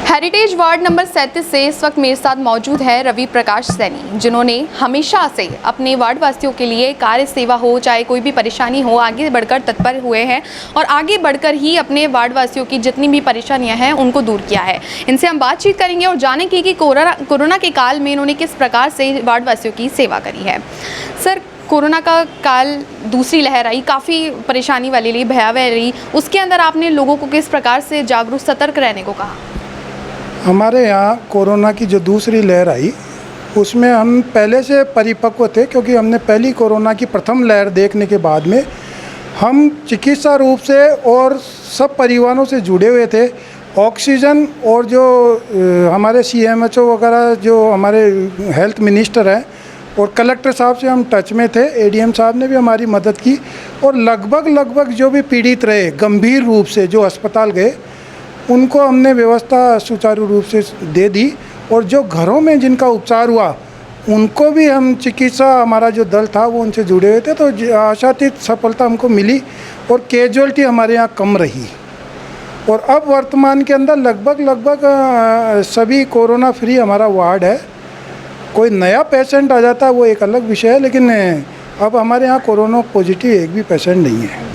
Heritage ward number 37 से इस वक्त मेरे साथ मौजूद है रवि प्रकाश सैनी, जिन्होंने हमेशा से अपने वार्ड वासियों के लिए कार्य सेवा हो, चाहे कोई भी परेशानी हो, आगे बढ़कर तत्पर हुए हैं और आगे बढ़कर ही अपने वार्ड वासियों की जितनी भी परेशानियां हैं उनको दूर किया है। इनसे हम बातचीत करेंगे और जानेंगे कि कोरोना के काल में इन्होंने किस प्रकार से वार्ड वासियों की सेवा करी है। सर, कोरोना का काल, दूसरी लहर आई, काफ़ी परेशानी वाली रही, भयावह रही, उसके अंदर आपने लोगों को किस प्रकार से जागरूक सतर्क रहने को कहा? हमारे यहाँ कोरोना की जो दूसरी लहर आई उसमें हम पहले से परिपक्व थे, क्योंकि हमने पहली कोरोना की प्रथम लहर देखने के बाद में हम चिकित्सा रूप से और सब परिवारों से जुड़े हुए थे। ऑक्सीजन और जो हमारे CMHO वगैरह, जो हमारे हेल्थ मिनिस्टर हैं और कलेक्टर साहब से हम टच में थे। ADM साहब ने भी हमारी मदद की और लगभग जो भी पीड़ित रहे गंभीर रूप से, जो अस्पताल गए, उनको हमने व्यवस्था सुचारू रूप से दे दी और जो घरों में जिनका उपचार हुआ उनको भी हम चिकित्सा, हमारा जो दल था वो उनसे जुड़े हुए थे, तो आशातीत सफलता हमको मिली और कैजुअलिटी हमारे यहाँ कम रही। और अब वर्तमान के अंदर लगभग सभी कोरोना फ्री हमारा वार्ड है। कोई नया पेशेंट आ जाता है वो एक अलग विषय है, लेकिन अब हमारे यहाँ कोरोना पॉजिटिव एक भी पेशेंट नहीं है।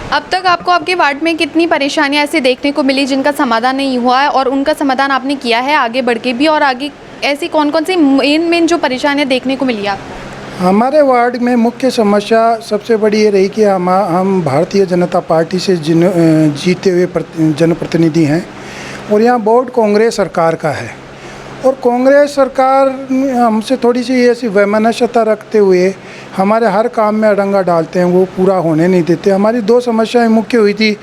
अब तक आपको आपके वार्ड में कितनी परेशानियां ऐसे देखने को मिली जिनका समाधान नहीं हुआ है और उनका समाधान आपने किया है आगे बढ़ के भी, और आगे ऐसी कौन कौन सी मेन जो परेशानियां देखने को मिली आपको? हमारे वार्ड में मुख्य समस्या सबसे बड़ी ये रही कि हम भारतीय जनता पार्टी से जीते हुए जनप्रतिनिधि हैं और यहाँ बोर्ड कांग्रेस सरकार का है और कांग्रेस सरकार हमसे थोड़ी सी ऐसी वैमनस्यता रखते हुए हमारे हर काम में अड़ंगा डालते हैं, वो पूरा होने नहीं देते। हमारी दो समस्याएं मुख्य हुई थी।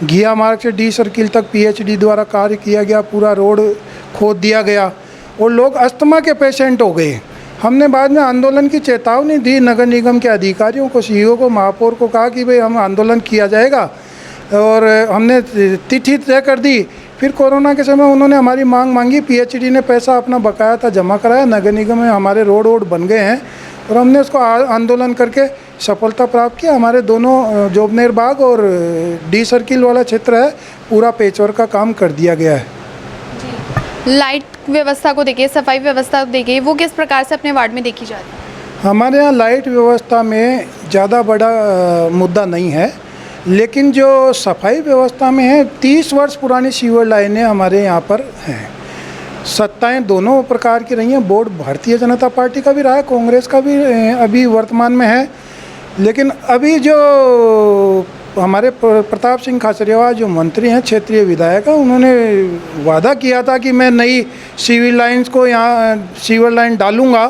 घिया मार्ग से D सर्किल तक PhD द्वारा कार्य किया गया, पूरा रोड खोद दिया गया और लोग अस्थमा के पेशेंट हो गए। हमने बाद में आंदोलन की चेतावनी दी नगर निगम के अधिकारियों को, CEO को, महापौर को कहा कि भाई हम आंदोलन किया जाएगा और हमने तिथि तय कर दी। फिर कोरोना के समय उन्होंने हमारी मांग मांगी, PhD ने पैसा अपना बकाया था जमा कराया, नगर निगम में हमारे रोड बन गए हैं और हमने उसको आंदोलन करके सफलता प्राप्त किया। हमारे दोनों जोबनेर बाग और D सर्किल वाला क्षेत्र है, पूरा पेचवर्क का काम कर दिया गया है। लाइट व्यवस्था को देखिए, सफाई व्यवस्था को देखिए, वो किस प्रकार से अपने वार्ड में देखी जा रही है? हमारे यहाँ लाइट व्यवस्था में ज़्यादा बड़ा मुद्दा नहीं है, लेकिन जो सफाई व्यवस्था में है, 30 वर्ष पुरानी सीवर लाइनें हमारे यहाँ पर हैं। सत्ताएं दोनों प्रकार की रही हैं। बोर्ड भारतीय जनता पार्टी का भी रहा है, कांग्रेस का भी अभी वर्तमान में है, लेकिन अभी जो हमारे प्रताप सिंह खाचरियावास जो मंत्री हैं, क्षेत्रीय विधायक हैं, उन्होंने वादा किया था कि मैं नई सीवर लाइन्स को यहाँ सीवर लाइन डालूँगा,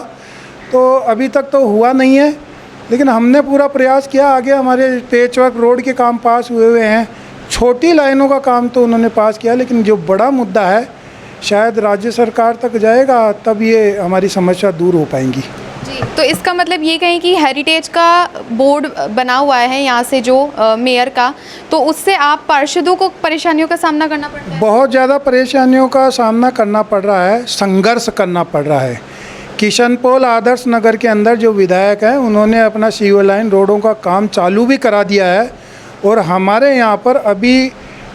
तो अभी तक तो हुआ नहीं है, लेकिन हमने पूरा प्रयास किया। आगे हमारे पेचवर्क रोड के काम पास हुए हैं, छोटी लाइनों का काम तो उन्होंने पास किया, लेकिन जो बड़ा मुद्दा है शायद राज्य सरकार तक जाएगा तब ये हमारी समस्या दूर हो पाएंगी। जी, तो इसका मतलब ये कहें कि हेरिटेज का बोर्ड बना हुआ है यहाँ से जो मेयर का, तो उससे आप पार्षदों को परेशानियों का सामना करना पड़ता है? बहुत ज़्यादा परेशानियों का सामना करना पड़ रहा है, संघर्ष करना पड़ रहा है। किशनपोल आदर्श नगर के अंदर जो विधायक हैं उन्होंने अपना सीवर लाइन रोडों का काम चालू भी करा दिया है और हमारे यहाँ पर अभी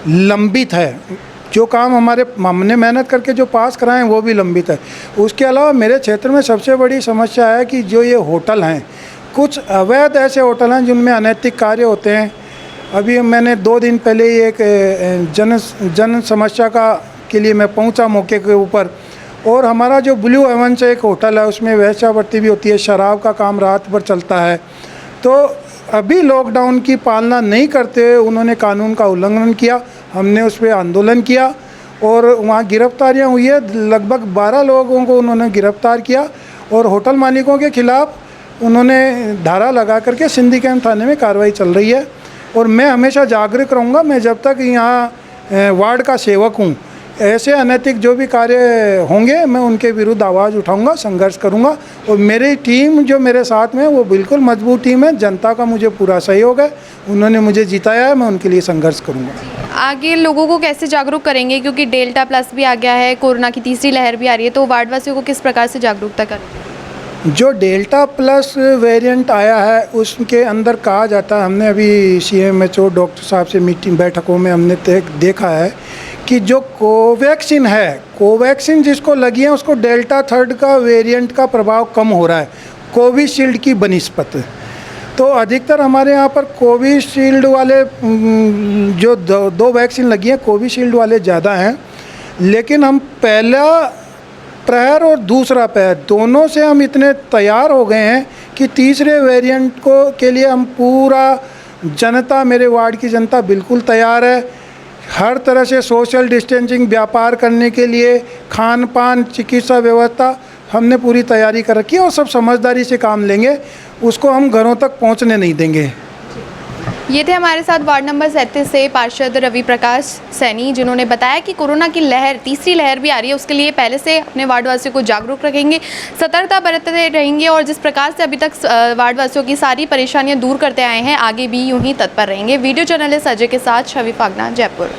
लंबित है। जो काम हमने मेहनत करके जो पास कराए हैं वो भी लंबित है। उसके अलावा मेरे क्षेत्र में सबसे बड़ी समस्या है कि जो ये होटल हैं, कुछ अवैध ऐसे होटल हैं जिनमें अनैतिक कार्य होते हैं। अभी मैंने 2 दिन पहले ही एक जन समस्या के लिए मैं पहुंचा मौके के ऊपर, और हमारा जो ब्लू हेवन से एक होटल है उसमें वेश्यावृत्ति भी होती है, शराब का काम रात भर चलता है। तो अभी लॉकडाउन की पालना नहीं करते हुए उन्होंने कानून का उल्लंघन किया, हमने उस पर आंदोलन किया और वहाँ गिरफ्तारियाँ हुई है। लगभग 12 लोगों को उन्होंने गिरफ्तार किया और होटल मालिकों के खिलाफ उन्होंने धारा लगा करके सिंधी कैंप थाने में कार्रवाई चल रही है। और मैं हमेशा जागरूक रहूँगा, मैं जब तक यहाँ वार्ड का सेवक हूँ, ऐसे अनैतिक जो भी कार्य होंगे मैं उनके विरुद्ध आवाज़ उठाऊंगा, संघर्ष करूंगा। और मेरी टीम जो मेरे साथ में वो बिल्कुल मजबूत टीम है, जनता का मुझे पूरा सहयोग है, उन्होंने मुझे जिताया है, मैं उनके लिए संघर्ष करूंगा। आगे लोगों को कैसे जागरूक करेंगे, क्योंकि डेल्टा प्लस भी आ गया है, कोरोना की तीसरी लहर भी आ रही है, तो वार्ड वासियों को किस प्रकार से जागरूकता करेंगे? जो डेल्टा प्लस वेरिएंट आया है उसके अंदर कहा जाता है, हमने अभी CMHO डॉक्टर साहब से मीटिंग बैठकों में हमने देखा है कि जो कोवैक्सीन है, कोवैक्सीन जिसको लगी है उसको डेल्टा थर्ड का वेरिएंट का प्रभाव कम हो रहा है कोविशील्ड की बनिस्बत। तो अधिकतर हमारे यहाँ पर कोविशील्ड वाले जो दो वैक्सीन लगी हैं कोविशील्ड वाले ज़्यादा हैं, लेकिन हम पहला प्रहर और दूसरा प्रहर दोनों से हम इतने तैयार हो गए हैं कि तीसरे वेरिएंट के लिए हम पूरा जनता, मेरे वार्ड की जनता बिल्कुल तैयार है। हर तरह से सोशल डिस्टेंसिंग, व्यापार करने के लिए, खान पान, चिकित्सा व्यवस्था हमने पूरी तैयारी कर रखी है और सब समझदारी से काम लेंगे, उसको हम घरों तक पहुंचने नहीं देंगे। ये थे हमारे साथ वार्ड नंबर 37 से पार्षद रवि प्रकाश सैनी, जिन्होंने बताया कि कोरोना की लहर, तीसरी लहर भी आ रही है, उसके लिए पहले से अपने वार्डवासियों को जागरूक रखेंगे, सतर्कता बरतते रहेंगे और जिस प्रकार से अभी तक वार्डवासियों की सारी परेशानियां दूर करते आए हैं, आगे भी यूं ही तत्पर रहेंगे। वीडियो जर्नलिस्ट अजय के साथ छवि फागना, जयपुर।